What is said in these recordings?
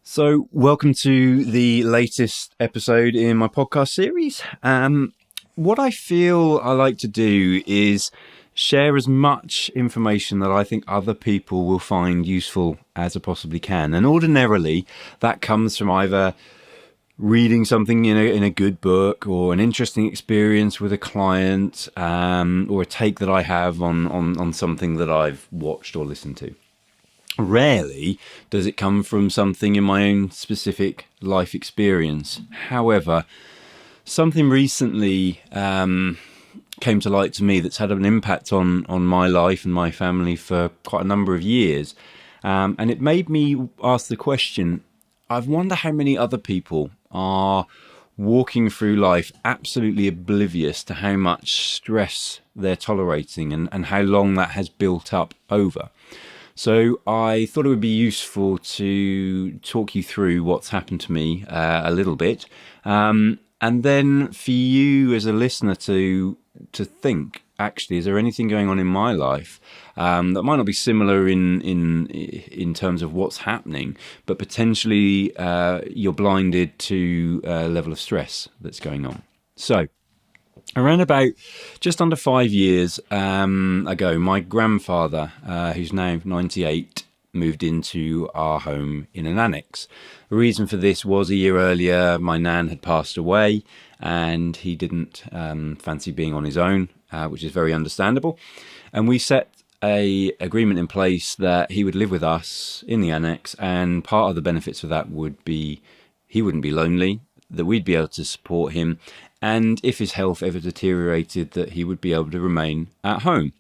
So, welcome to the latest episode in my podcast series. What I feel I like to do is share as much information that I think other people will find useful as I possibly can. And ordinarily, that comes from either reading something in a good book, or an interesting experience with a client, or a take that I have on something that I've watched or listened to. Rarely does it come from something in my own specific life experience. However, something recently came to light to me that's had an impact on my life and my family for quite a number of years. And it made me ask the question, I wonder how many other people are walking through life absolutely oblivious to how much stress they're tolerating and how long that has built up over. So I thought it would be useful to talk you through what's happened to me a little bit, and then for you as a listener to think, actually, is there anything going on in my life that might not be similar in terms of what's happening, but potentially you're blinded to a level of stress that's going on. So, around about just under 5 years ago, my grandfather, who's now 98, moved into our home in an annex. The reason for this was a year earlier, my nan had passed away and he didn't fancy being on his own, which is very understandable. And we set an agreement in place that he would live with us in the annex, and part of the benefits of that would be he wouldn't be lonely, that we'd be able to support him, and if his health ever deteriorated, that he would be able to remain at home.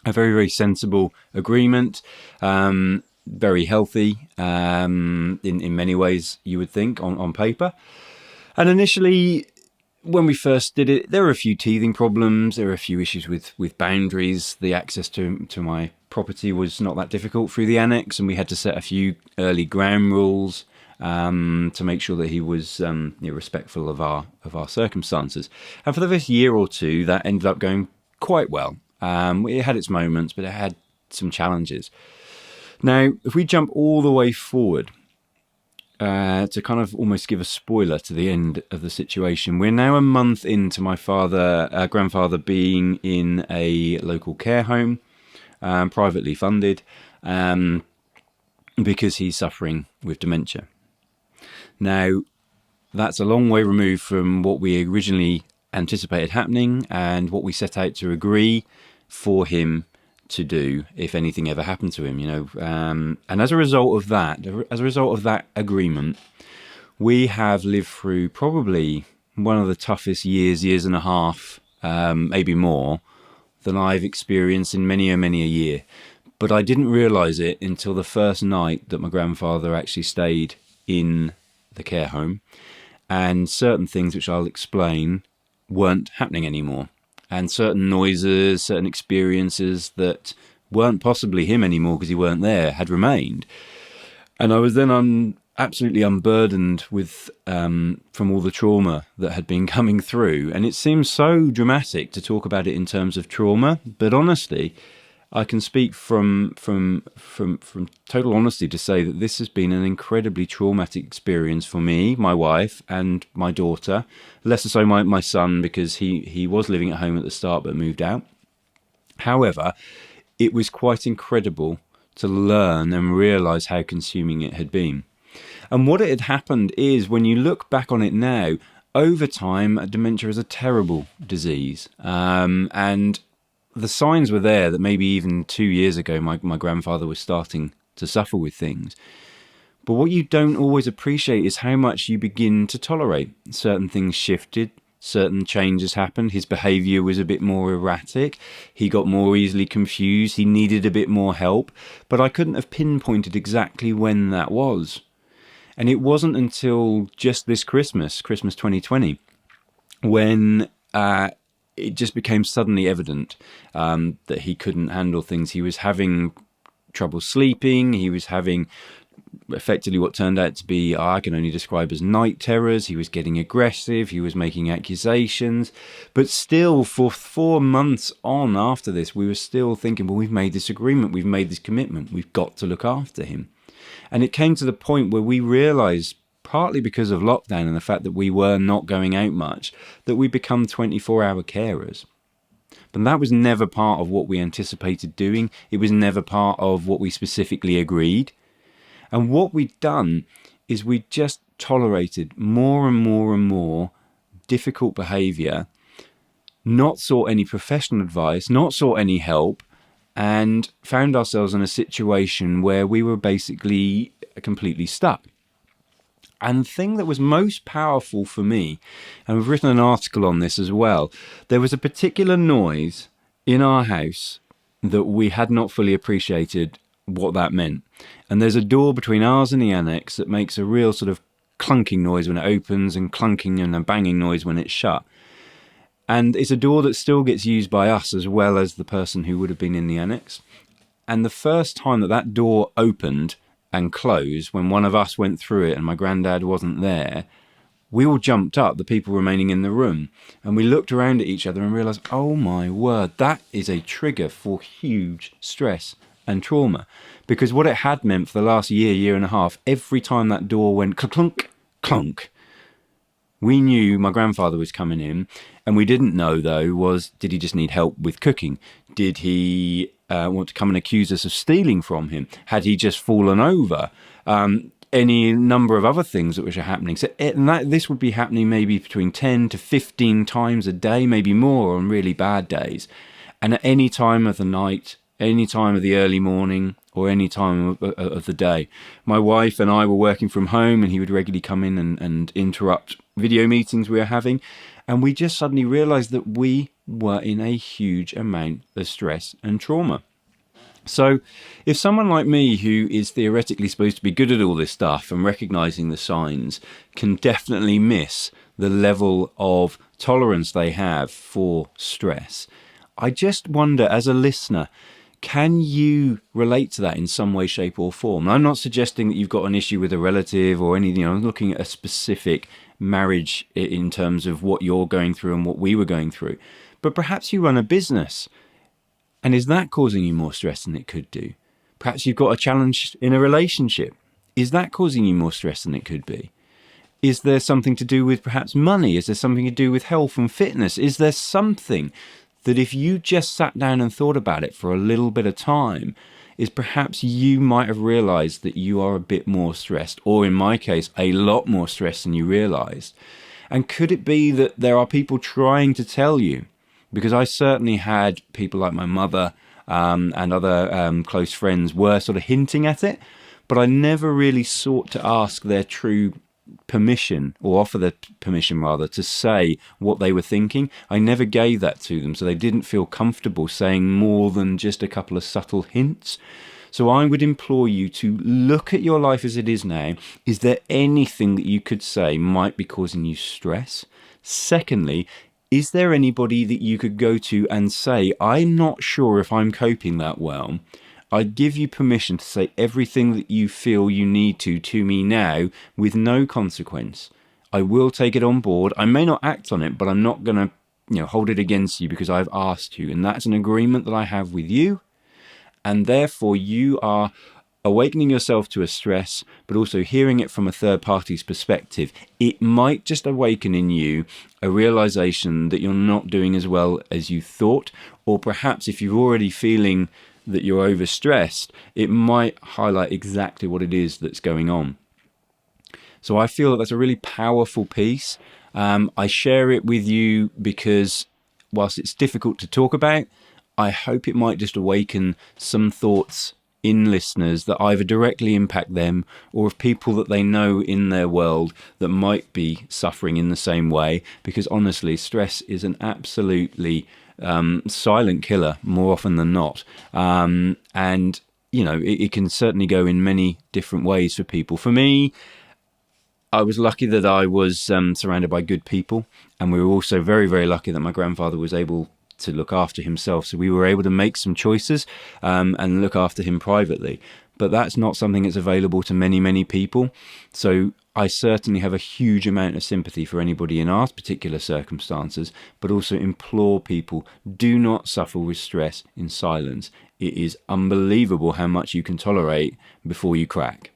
A very, very sensible agreement, very healthy in many ways, you would think, on paper. And initially, when we first did it, there were a few teething problems, there were a few issues with boundaries. The access to my property was not that difficult through the annex, and we had to set a few early ground rules to make sure that he was respectful of our circumstances. And for the first year or two, that ended up going quite well. It had its moments, but it had some challenges. Now, if we jump all the way forward to kind of almost give a spoiler to the end of the situation, we're now a month into my grandfather being in a local care home, privately funded, because he's suffering with dementia. Now, that's a long way removed from what we originally anticipated happening and what we set out to agree for him to do if anything ever happened to him, and as a result of that agreement, we have lived through probably one of the toughest years and a half, maybe more, than I've experienced in many a year. But I didn't realise it until the first night that my grandfather actually stayed in the care home, and certain things which I'll explain weren't happening anymore, and certain noises, certain experiences that weren't possibly him anymore because he weren't there had remained. And I was then absolutely unburdened with from all the trauma that had been coming through. And it seems so dramatic to talk about it in terms of trauma, but honestly, I can speak from total honesty to say that this has been an incredibly traumatic experience for me, my wife, and my daughter. Less so my son, because he was living at home at the start but moved out. However, it was quite incredible to learn and realise how consuming it had been. And what had happened is, when you look back on it now, over time, dementia is a terrible disease. And the signs were there that maybe even 2 years ago, my grandfather was starting to suffer with things. But what you don't always appreciate is how much you begin to tolerate. Certain things shifted, certain changes happened. His behaviour was a bit more erratic. He got more easily confused. He needed a bit more help. But I couldn't have pinpointed exactly when that was. And it wasn't until just this Christmas 2020, when it just became suddenly evident that he couldn't handle things. He was having trouble sleeping. He was having effectively what turned out to be, I can only describe as night terrors. He was getting aggressive. He was making accusations. But still, for 4 months on after this, we were still thinking, well, we've made this agreement. We've made this commitment. We've got to look after him. And it came to the point where we realized, partly because of lockdown and the fact that we were not going out much, that we become 24-hour carers. But that was never part of what we anticipated doing. It was never part of what we specifically agreed. And what we'd done is we just tolerated more and more and more difficult behaviour, not sought any professional advice, not sought any help, and found ourselves in a situation where we were basically completely stuck. And the thing that was most powerful for me, and we've written an article on this as well, there was a particular noise in our house that we had not fully appreciated what that meant. And there's a door between ours and the annex that makes a real sort of clunking noise when it opens and clunking and a banging noise when it's shut. And it's a door that still gets used by us as well as the person who would have been in the annex. And the first time that that door opened and closed, when one of us went through it and my granddad wasn't there, we all jumped up, the people remaining in the room, and we looked around at each other and realised, oh my word, that is a trigger for huge stress and trauma. Because what it had meant for the last year and a half, every time that door went clunk, clunk, we knew my grandfather was coming in, and we didn't know, though, did he just need help with cooking? Did he want to come and accuse us of stealing from him? Had he just fallen over? Any number of other things that were happening. So this would be happening maybe between 10 to 15 times a day, maybe more on really bad days. And at any time of the night, any time of the early morning, or any time of the day. My wife and I were working from home, and he would regularly come in and interrupt video meetings we were having. And we just suddenly realised that we were in a huge amount of stress and trauma. So if someone like me, who is theoretically supposed to be good at all this stuff and recognising the signs, can definitely miss the level of tolerance they have for stress, I just wonder, as a listener, can you relate to that in some way, shape or form? And I'm not suggesting that you've got an issue with a relative or anything. I'm looking at a specific marriage in terms of what you're going through and what we were going through. But perhaps you run a business, and is that causing you more stress than it could do? Perhaps you've got a challenge in a relationship. Is that causing you more stress than it could be? Is there something to do with perhaps money? Is there something to do with health and fitness? Is there something that if you just sat down and thought about it for a little bit of time, is perhaps you might have realised that you are a bit more stressed, or in my case, a lot more stressed than you realised? And could it be that there are people trying to tell you? Because I certainly had people like my mother and other close friends were sort of hinting at it, but I never really sought to ask their true permission, or offer the permission rather, to say what they were thinking. I never gave that to them, so they didn't feel comfortable saying more than just a couple of subtle hints. So I would implore you to look at your life as it is now. Is there anything that you could say might be causing you stress? Secondly, is there anybody that you could go to and say, I'm not sure if I'm coping that well? I give you permission to say everything that you feel you need to me now, with no consequence. I will take it on board. I may not act on it, but I'm not going to hold it against you because I've asked you. And that's an agreement that I have with you. And therefore you are awakening yourself to a stress, but also hearing it from a third party's perspective. It might just awaken in you a realization that you're not doing as well as you thought, or perhaps if you're already feeling that you're overstressed, it might highlight exactly what it is that's going on. So I feel that that's a really powerful piece. I share it with you because whilst it's difficult to talk about, I hope it might just awaken some thoughts in listeners that either directly impact them, or of people that they know in their world that might be suffering in the same way. Because honestly, stress is an absolutely silent killer more often than not. And, it can certainly go in many different ways for people. For me, I was lucky that I was surrounded by good people. And we were also very, very lucky that my grandfather was able to look after himself. So we were able to make some choices and look after him privately. But that's not something that's available to many, many people. So I certainly have a huge amount of sympathy for anybody in our particular circumstances, but also implore people, do not suffer with stress in silence. It is unbelievable how much you can tolerate before you crack.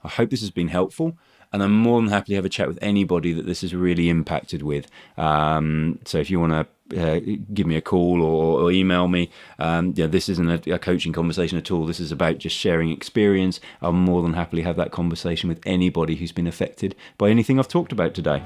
I hope this has been helpful, and I'm more than happy to have a chat with anybody that this has really impacted with. So if you want to give me a call or email me, this isn't a coaching conversation at all. This is about just sharing experience. I'll more than happily have that conversation with anybody who's been affected by anything I've talked about today.